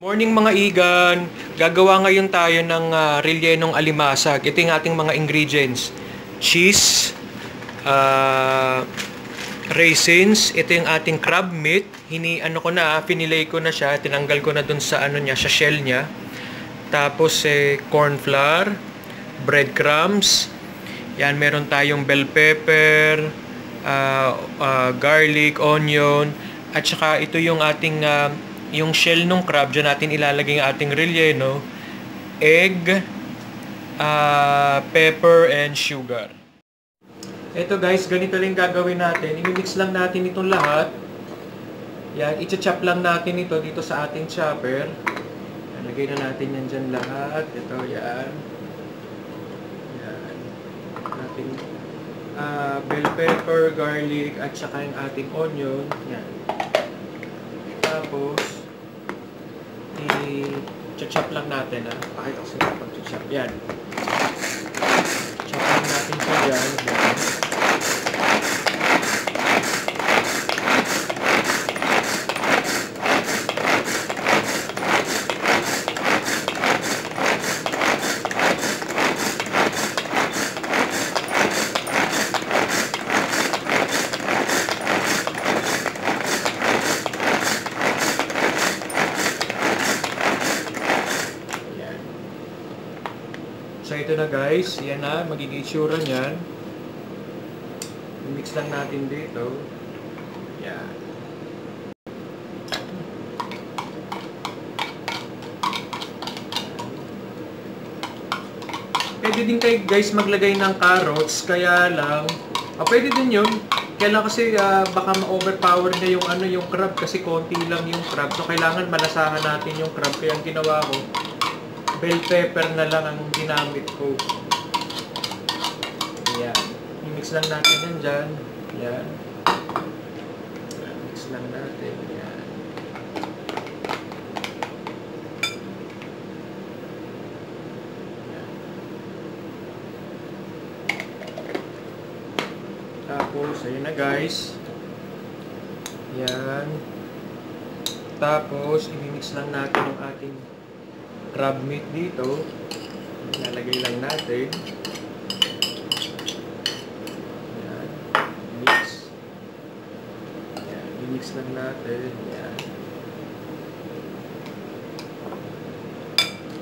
Morning mga igan! Gagawa ngayon tayo ng rellenong alimasag. Ito yung ating mga ingredients. Cheese, raisins, ito yung ating crab meat. Finilay ko na siya, tinanggal ko na dun sa sa shell niya. Tapos corn flour, breadcrumbs. Yan, meron tayong bell pepper, garlic, onion, at saka ito yung ating yung shell ng crab, dyan natin ilalagay yung ating relleno, egg, pepper, and sugar. Ito guys, ganito lang gagawin natin. I-mix lang natin itong lahat. Yan, i-chop lang natin ito dito sa ating chopper. Lagay na natin yan dyan lahat. Ito, yan. Yan. Ating bell pepper, garlic, at saka yung ating onion. Yan. Tapos, i-chop lang natin, Pakita ko sa inyo pag-chop. Yan. Chop lang natin siya dyan. Yan. So ito na guys, yan na, magiging itsura niyan. I-mix lang natin dito. Yan. Pwede din kayo guys maglagay ng carrots, kaya lang, pwede din yun. Kaya lang kasi baka ma-overpower niya yung crab kasi konti lang yung crab. So kailangan malasahan natin yung crab, kaya ang ginawa ko, bell pepper na lang ang ginamit ko. Ayan. I-mix lang natin yan dyan. Ayan. Mix lang natin. Ayan. Ayan. Tapos, ayun na guys. Ayan. Tapos, i-mix lang natin yung ating crab meat dito. Ilalagay lang natin. Ayan. Mix. Ayan. I-mix lang natin. Ayan.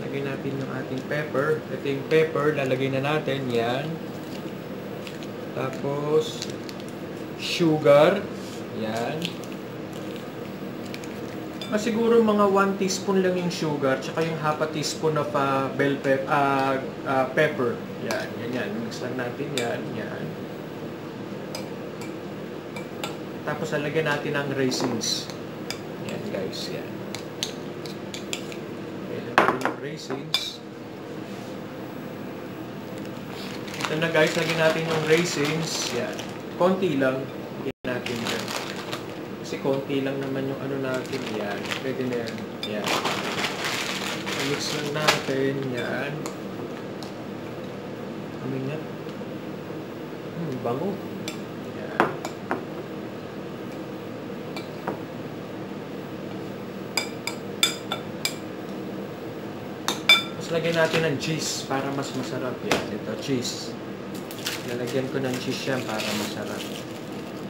Lagay natin yung ating pepper. Ito yung pepper. Lalagay na natin. Ayan. Tapos sugar. Ayan. Siguro mga 1 teaspoon lang yung sugar, tsaka yung half a teaspoon of bell pepper. Yan, yan. Mix lang natin yan, yan. Tapos lalagyan natin ang raisins. Yan guys, yan. Lagyan natin yung raisins. Ito na guys, lagyan natin yung raisins. Yan. Konti lang. Lagyan natin yan. Kasi konti lang naman yung natin. Yan. Pwede na yan. Yan. Mix lang natin. Yan. Amin yan. Bango. Yan. Tapos lagyan natin ng cheese para mas masarap. Yan. Ito, cheese. Lalagyan ko ng cheese yan para masarap.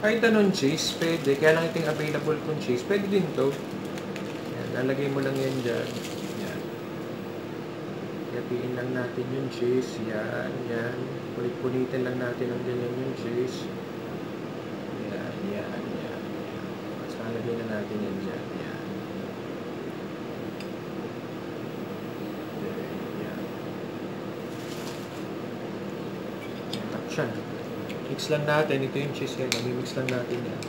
Kahit anong cheese, pwede. Kaya lang iting available kong cheese. Pwede din to. Yan, lalagay mo lang yan dyan. Yan. Hatiin lang natin yung cheese. Yan, yan. Punit-punitin lang natin ang ganyan yung cheese. Yan, yan, yan. Mas lalagay na natin yan dyan. Yan. Yan. Yan. Action. Mix lang natin. Ito yung cheese yan. Mix lang natin yan.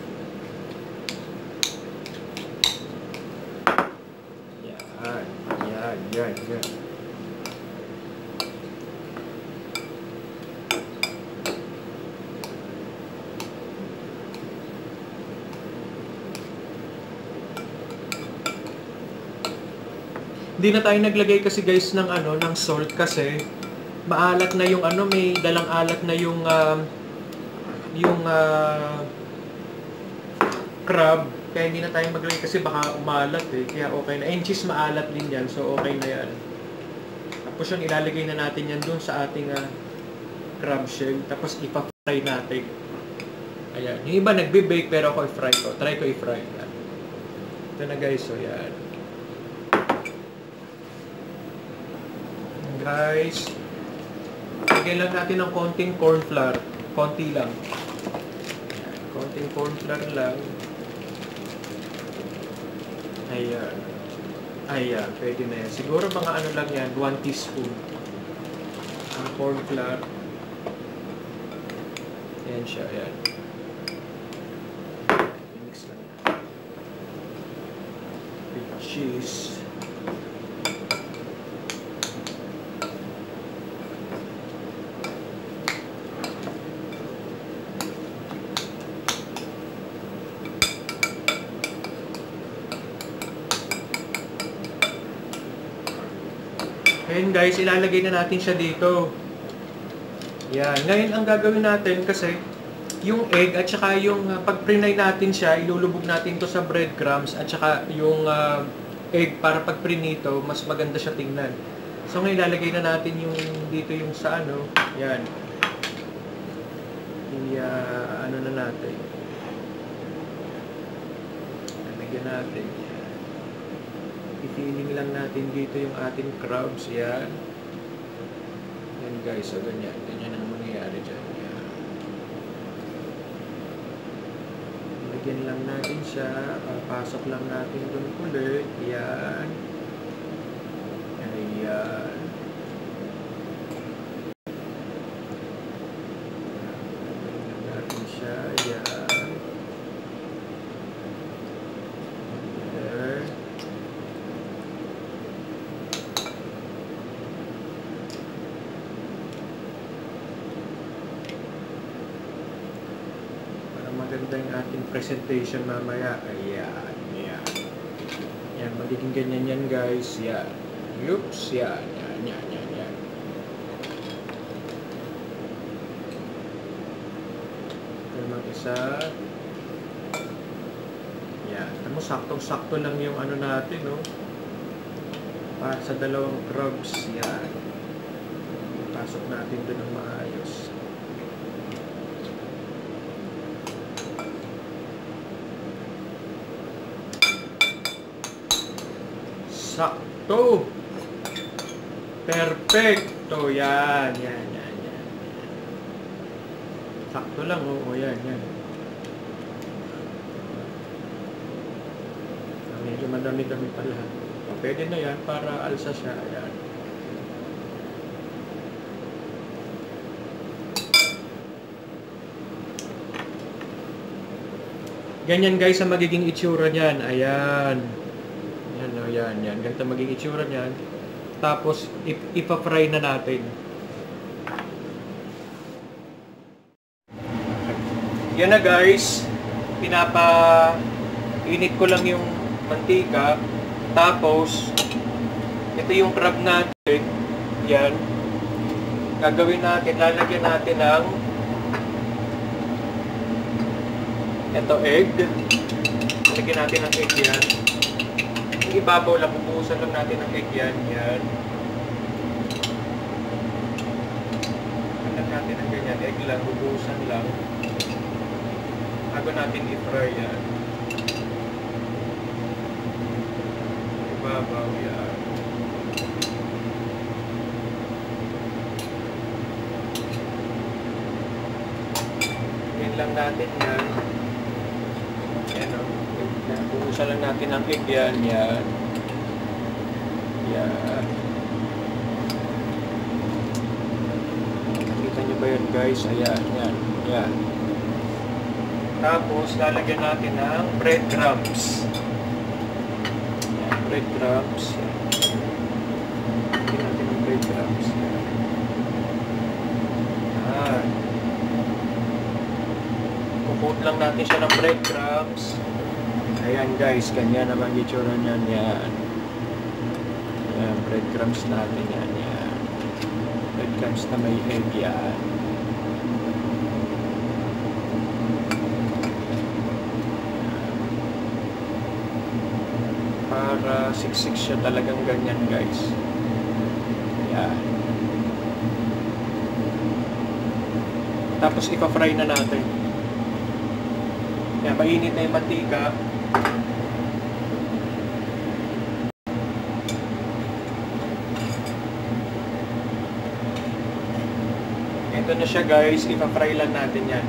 Yan. Yan. Yan. Yan. Hindi na tayo naglagay kasi guys ng ng salt kasi maalat na yung may dalang alat na yung crab, kaya hindi na tayo maglagay kasi baka umalat eh. Kaya okay na. And cheese maalat din yan, so okay na yan. Tapos yung ilalagay na natin yan dun sa ating crab shell. Tapos ipa-fry natin. Ayan. Yung iba nagbe-bake pero ako i-fry ko. Try ko i-fry. Yan. Ito na guys, so yan. Guys, lagyan lang natin ng konting corn flour. Konti lang. Ayan. Konting corn flour lang. Ayan. Ayan, pwede na yan. Siguro mga ano lang yan, 1 teaspoon. Ang corn flour. Ayan siya, ayan. Mix lang yan. With cheese. Ayan guys, ilalagay na natin siya dito. Yan. Ngayon ang gagawin natin kasi yung egg at saka yung pag prinay natin siya, ilulubog natin to sa breadcrumbs at saka yung egg para pag prinito, mas maganda siya tingnan. So ngayon ilalagay na natin yung dito yung sa ano, yan. Ano na natin. Lalagyan natin. I-feeling lang natin dito yung ating crabs. Yan. Yan guys. So, ganyan. Ganyan ang mangyayari dyan. Yan. Lagyan lang natin siya. Pasok lang natin dun ulit. Yan. Ayan. Lagyan natin siya. Yan. Maganda yung ating presentation mamaya. Ayan, ayan. Yan, magiging ganyan yan guys. Yan. Oops, yan. Yan, yan, yan, yan. Ito naman isa. Yan. Ano, saktong-sakto lang yung ano natin, no? Para sa dalawang crabs. Yan. Pasok natin doon ng maayos. Sakto. Perfecto. Yan, yan, yan, yan. Sakto lang, oo, yan, yan. Medyo madami-dami pala. Pwede na yan para alsa siya. Ayan. Ganyan guys ang magiging itsura niyan. Ayan. Yan, yan. Ganito magiging itsura niyan. Tapos, ipa-fry na natin. Yan na guys. Init ko lang yung mantika. Tapos, ito yung crab natin. Yan. Gagawin natin, lalagyan natin ng ito egg. Lalagyan natin ng egg yan. Ibabaw lang, bubuhusan lang natin ng egg yan. Yan. Alam natin ang ganyan. Egg lang, bubuhusan lang. Bago natin i-fry yan. Ibabaw yan. Yan lang natin yan. Yan o. Buhusan lang natin ang egg yan. Yan. Yan. Nakita nyo ba yun guys? Ayan. Yan. Yan. Tapos lalagyan natin ng breadcrumbs. Yan. Breadcrumbs. Yan. Lagyan natin ng breadcrumbs. Yan. Kukot lang natin siya ng breadcrumbs. Ayan guys, ganyan naman yung itsura niyan. Yan. Yan, breadcrumbs natin yan. Yan. Breadcrumbs na may egg yan. nakasiksik siya talagang ganyan, guys. Yan. Tapos ipa-fry na natin. Yan, mainit na yung mantika. Ito na siya, guys. Ipa-fry lang natin yan.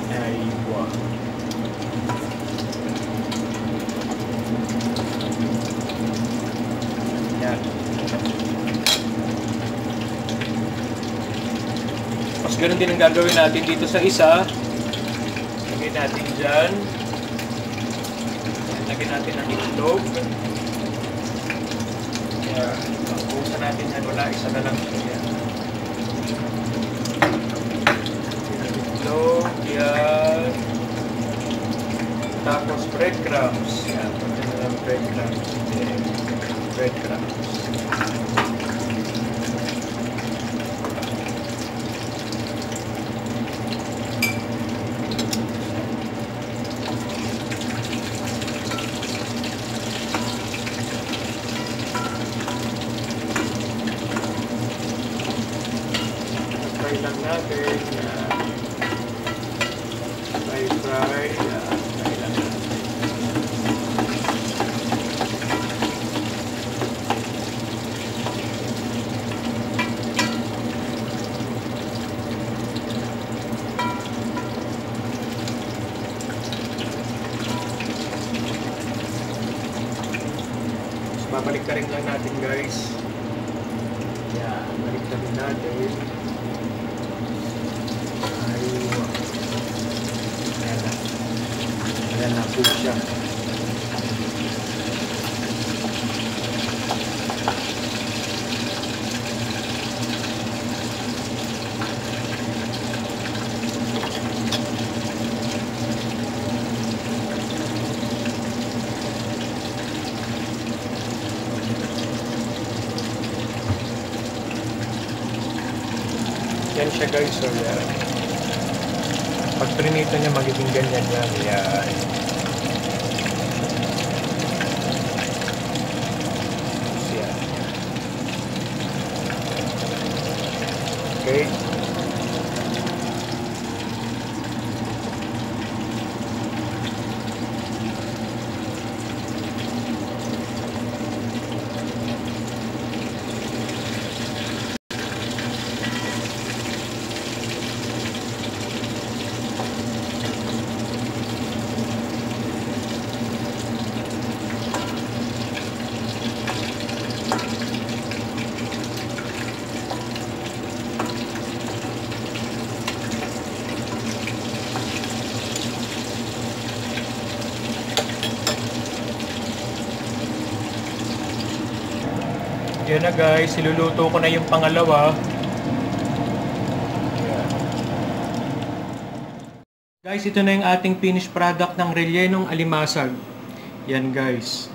Ay, wow. Yan. Tapos ganun din ang gagawin natin dito sa isa. Lagyan natin dyan. Lagyan natin ang itlog. Yan. Bukasan natin yan. Wala, isa na lang siya. Yan. Tapos breadcrumbs. Yan. Pagka na lang breadcrumbs. Breadcrumbs. Try lang natin. Yan. Fry. Fry lang natin. Babalik ka rin lang natin, guys. Yan. Balik ka rin natin. Ayan na po siya. Yan siya, guys. So, yan. Pag prinito niya, magiging ganyan yan. Yan. Okay. Yan na, guys, iluluto ko na yung pangalawa. Guys, ito na yung ating finished product ng rellenong alimasag. Yan, guys.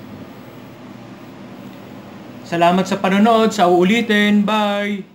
Salamat sa panonood. Sa uulitin. Bye!